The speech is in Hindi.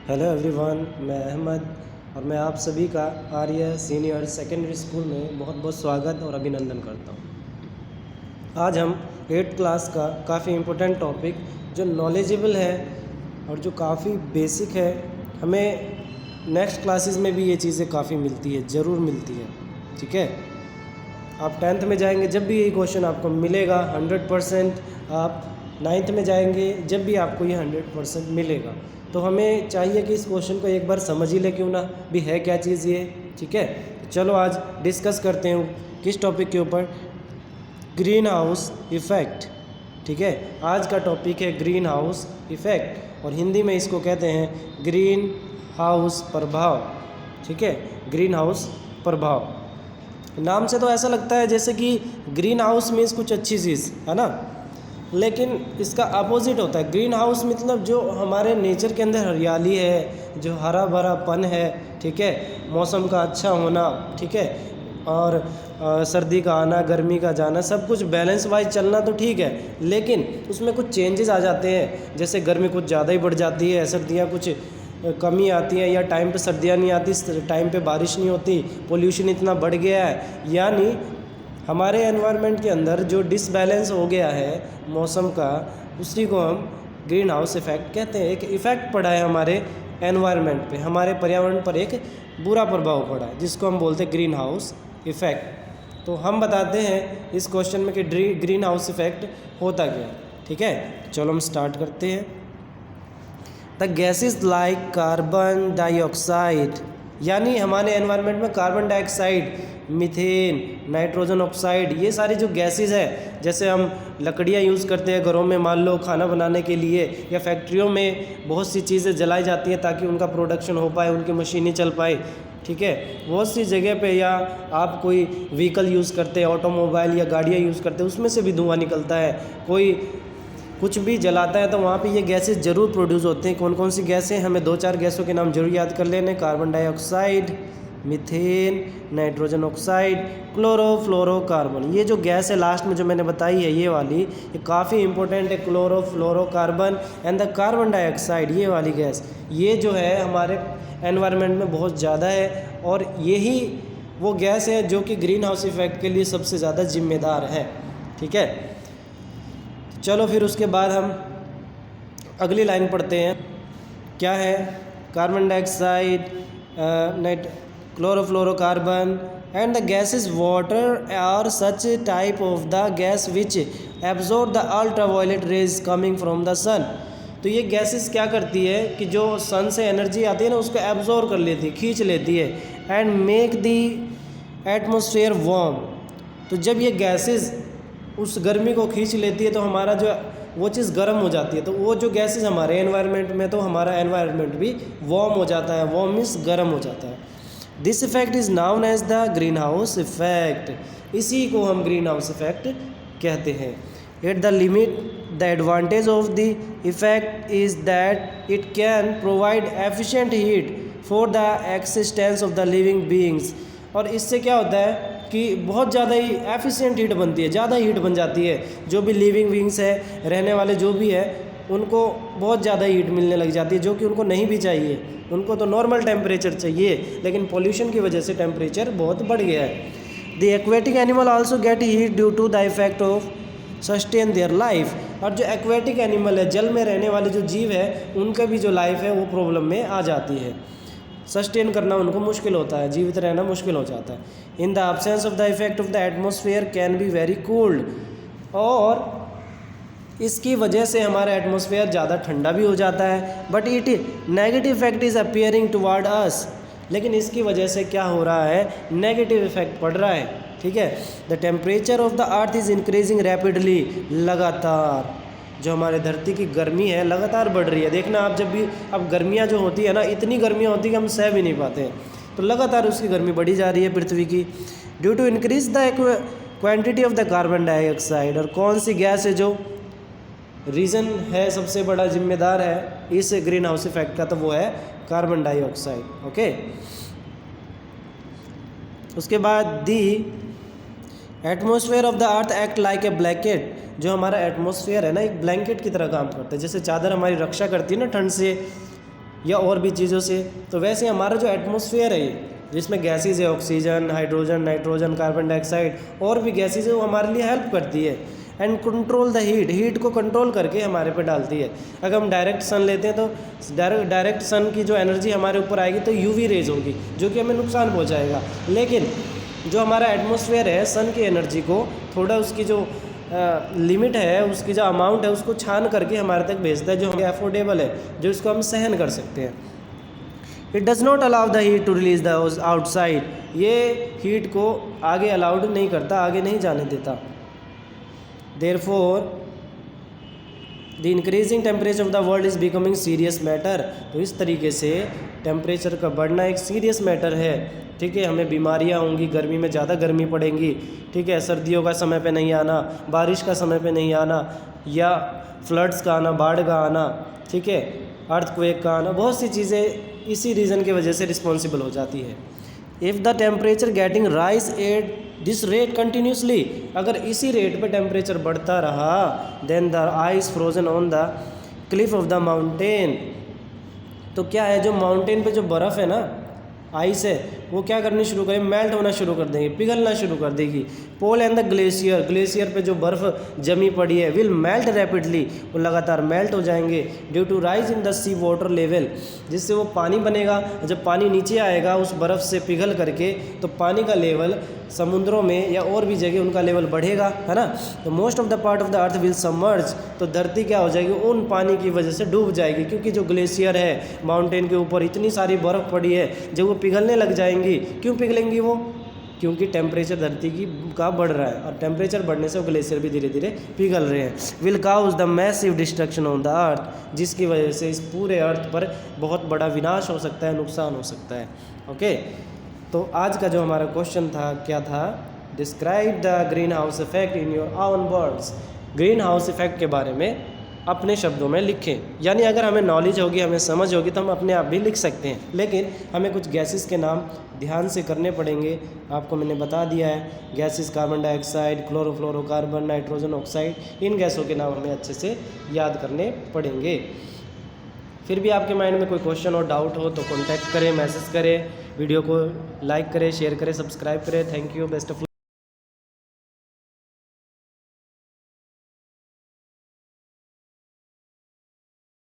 हेलो एवरीवन, मैं अहमद और मैं आप सभी का आर्य सीनियर सेकेंडरी स्कूल में बहुत बहुत स्वागत और अभिनंदन करता हूँ। आज हम 8th क्लास का काफ़ी इम्पोर्टेंट टॉपिक जो नॉलेजेबल है और जो काफ़ी बेसिक है, हमें नेक्स्ट क्लासेस में भी ये चीज़ें काफ़ी मिलती है, ज़रूर मिलती है। ठीक है, आप 10th में जाएंगे जब भी यही क्वेश्चन आपको मिलेगा 100%, आप 9th में जाएंगे जब भी आपको ये 100% मिलेगा। तो हमें चाहिए कि इस क्वेश्चन को एक बार समझ ही ले, क्यों ना, भी है क्या चीज़ ये। ठीक है, चलो आज डिस्कस करते हैं किस टॉपिक के ऊपर, ग्रीन हाउस इफ़ेक्ट। ठीक है, आज का टॉपिक है ग्रीन हाउस इफ़ेक्ट और हिंदी में इसको कहते हैं ग्रीन हाउस प्रभाव। ठीक है, ग्रीन हाउस प्रभाव नाम से तो ऐसा लगता है जैसे कि ग्रीन हाउस मीन्स कुछ अच्छी चीज़ है ना, लेकिन इसका अपोजिट होता है। ग्रीन हाउस मतलब जो हमारे नेचर के अंदर हरियाली है, जो हरा भरापन है, ठीक है, मौसम का अच्छा होना, ठीक है, और सर्दी का आना, गर्मी का जाना, सब कुछ बैलेंस वाइज चलना तो ठीक है, लेकिन उसमें कुछ चेंजेस आ जाते हैं। जैसे गर्मी कुछ ज़्यादा ही बढ़ जाती है, सर्दियाँ कुछ कमी आती है, या टाइम पे सर्दियाँ नहीं आती, टाइम पे बारिश नहीं होती, पोल्यूशन इतना बढ़ गया है, यानी हमारे एनवायरनमेंट के अंदर जो डिसबैलेंस हो गया है मौसम का, उसी को हम ग्रीन हाउस इफ़ेक्ट कहते हैं। एक इफ़ेक्ट पड़ा है हमारे एनवायरनमेंट पे, हमारे पर्यावरण पर एक बुरा प्रभाव पड़ा है, जिसको हम बोलते हैं ग्रीन हाउस इफ़ेक्ट। तो हम बताते हैं इस क्वेश्चन में कि ग्रीन हाउस इफ़ेक्ट होता क्या है। ठीक है, चलो हम स्टार्ट करते हैं। The gases like carbon dioxide, यानी हमारे एनवायरनमेंट में carbon dioxide, methane, nitrogen oxide, ये सारी जो गैसेस है, जैसे हम लकड़ियाँ यूज़ करते हैं घरों में, मान लो खाना बनाने के लिए, या फैक्ट्रियों में बहुत सी चीज़ें जलाई जाती हैं ताकि उनका प्रोडक्शन हो पाए, उनकी मशीनें चल पाए। ठीक है, बहुत सी जगह पे, या आप कोई व्हीकल यूज़ करते हैं, ऑटोमोबाइल या गाड़ियाँ यूज़ करते हैं, उसमें से भी धुआं निकलता है। कोई कुछ भी जलाता है तो वहाँ पे ये गैसेस ज़रूर प्रोड्यूस होते हैं। कौन कौन सी गैसें, हमें 2-4 गैसों के नाम जरूर याद कर लेने, carbon dioxide, methane, nitrogen oxide, chlorofluorocarbon. ये जो गैस है लास्ट में जो मैंने बताई है, ये वाली, ये काफ़ी इंपॉर्टेंट है, chlorofluorocarbon and the carbon dioxide. ये वाली गैस, ये जो है हमारे एनवायरनमेंट में बहुत ज़्यादा है, और यही वो गैस है जो कि ग्रीन हाउस इफेक्ट के लिए सबसे ज़्यादा जिम्मेदार है। ठीक है, चलो फिर उसके बाद हम अगली लाइन पढ़ते हैं। क्या है, carbon dioxide, chlorofluorocarbon and the gases water are such type of the gas which absorb the ultraviolet rays coming from the sun. तो ये गैसेस क्या करती है कि जो सन से एनर्जी आती है ना, उसको एब्जॉर्ब कर लेती है, खींच लेती है, and make the atmosphere warm. तो जब ये गैसेस उस गर्मी को खींच लेती है तो हमारा जो वो चीज़ गर्म हो जाती है, तो वो जो गैसेस हमारे एनवायरनमेंट में, तो हमारा एनवायरनमेंट भी वार्म हो जाता है, वार्म मीन्स गर्म हो जाता है। This effect is known as the green house effect. इसी को हम ग्रीन हाउस इफेक्ट कहते हैं। At the limit the advantage of the effect is that it can provide efficient heat for the existence of the living beings. और इससे क्या होता है कि बहुत ज़्यादा ही एफिशिएंट हीट बनती है, ज़्यादा हीट बन जाती है। जो भी लिविंग बीइंग्स है, रहने वाले जो भी है, उनको बहुत ज़्यादा हीट मिलने लग जाती है, जो कि उनको नहीं भी चाहिए। उनको तो नॉर्मल टेम्परेचर चाहिए, लेकिन पॉल्यूशन की वजह से टेम्परेचर बहुत बढ़ गया है। The aquatic animal also get heat due to the effect of sustain their life. और जो एक्वेटिक एनिमल है, जल में रहने वाले जो जीव है, उनका भी जो लाइफ है वो प्रॉब्लम में आ जाती है, सस्टेन करना उनको मुश्किल होता है, जीवित रहना मुश्किल हो जाता है। In the absence of the effect of the atmosphere can be very cold. और इसकी वजह से हमारा एटमॉस्फेयर ज़्यादा ठंडा भी हो जाता है। But it negative effect is appearing toward us. लेकिन इसकी वजह से क्या हो रहा है, नेगेटिव इफेक्ट पड़ रहा है। ठीक है, the temperature of the earth is increasing rapidly. लगातार जो हमारे धरती की गर्मी है लगातार बढ़ रही है। देखना आप, जब भी अब गर्मियाँ जो होती है ना, इतनी गर्मियाँ होती है कि हम सह भी नहीं पाते हैं, तो लगातार उसकी गर्मी बढ़ी जा रही है पृथ्वी की, due to increase the quantity of the carbon dioxide. और कौन सी गैस है जो रीज़न है, सबसे बड़ा जिम्मेदार है इस ग्रीन हाउस इफेक्ट का, तो वो है कार्बन डाइऑक्साइड। ओके, उसके बाद दी atmosphere of the earth act like a blanket. जो हमारा एटमॉस्फेयर है ना, एक ब्लैंकेट की तरह काम करता है। जैसे चादर हमारी रक्षा करती है ना ठंड से, या और भी चीज़ों से। तो वैसे हमारा जो एटमॉस्फेयर है जिसमें गैसेज है, oxygen, hydrogen, nitrogen, carbon dioxide और भी गैसेज है, वो हमारे लिए हेल्प करती है एंड कंट्रोल द हीट को कंट्रोल करके हमारे पे डालती है। अगर हम डायरेक्ट सन लेते हैं तो डायरेक्ट सन की जो एनर्जी हमारे ऊपर आएगी तो यूवी रेज होगी जो कि हमें नुकसान पहुंचाएगा। लेकिन जो हमारा एटमॉस्फेयर है सन की एनर्जी को थोड़ा उसकी जो लिमिट है, उसकी जो अमाउंट है उसको छान करके हमारे तक भेजता है जो हमें अफोर्डेबल है, जो इसको हम सहन कर सकते हैं। It does not allow the heat to release the outside, ये हीट को आगे अलाउड नहीं करता, आगे नहीं जाने देता। Therefore the increasing temperature of the world is becoming serious matter. तो इस तरीके से टेम्परेचर का बढ़ना एक सीरियस मैटर है। ठीक है, हमें बीमारियां होंगी, गर्मी में ज़्यादा गर्मी पड़ेंगी। ठीक है, सर्दियों का समय पे नहीं आना, बारिश का समय पे नहीं आना, या फ्लड्स का आना, बाढ़ का आना, ठीक है, अर्थक्वेक का आना, बहुत सी चीज़ें इसी रीज़न की वजह से रिस्पॉन्सिबल हो जाती है। If the temperature getting rise at this rate continuously, अगर इसी रेट पे टेम्परेचर बढ़ता रहा, then the ice frozen on the cliff of the mountain, तो क्या है, जो माउंटेन पे जो बर्फ़ है ना, आइस है, वो क्या करनी शुरू करेगी, मेल्ट होना शुरू कर देंगे, पिघलना शुरू कर देगी। पोल एंड द ग्लेशियर पे जो बर्फ़ जमी पड़ी है विल मेल्ट रैपिडली, वो लगातार मेल्ट हो जाएंगे due to rise in the sea water level, जिससे वो पानी बनेगा। जब पानी नीचे आएगा उस बर्फ़ से पिघल करके, तो पानी का लेवल समुद्रों में या और भी जगह उनका लेवल बढ़ेगा, है ना। तो most of the part of the earth will submerge, तो धरती क्या हो जाएगी, उन पानी की वजह से डूब जाएगी, क्योंकि जो ग्लेशियर है माउंटेन के ऊपर इतनी सारी बर्फ़ पड़ी है, जब वो पिघलने लग जाएंगी। क्यों पिघलेंगी वो, क्योंकि टेम्परेचर धरती की का बढ़ रहा है, और टेम्परेचर बढ़ने से वो ग्लेशियर भी धीरे धीरे पिघल रहे हैं। Will cause the massive destruction on the earth, जिसकी वजह से इस पूरे अर्थ पर बहुत बड़ा विनाश हो सकता है, नुकसान हो सकता है। ओके, तो आज का जो हमारा क्वेश्चन था क्या था, describe the green house effect in your own words. Green house effect के बारे में अपने शब्दों में लिखें। यानी अगर हमें नॉलेज होगी, हमें समझ होगी, तो हम अपने आप भी लिख सकते हैं, लेकिन हमें कुछ गैसेस के नाम ध्यान से करने पड़ेंगे। आपको मैंने बता दिया है, gases carbon dioxide, chlorofluorocarbon, nitrogen oxide, इन गैसों के नाम हमें अच्छे से याद करने पड़ेंगे। फिर भी आपके माइंड में कोई क्वेश्चन और डाउट हो तो कॉन्टैक्ट करें, मैसेज करें, वीडियो को लाइक करें, शेयर करें, सब्सक्राइब करें। Thank you, best of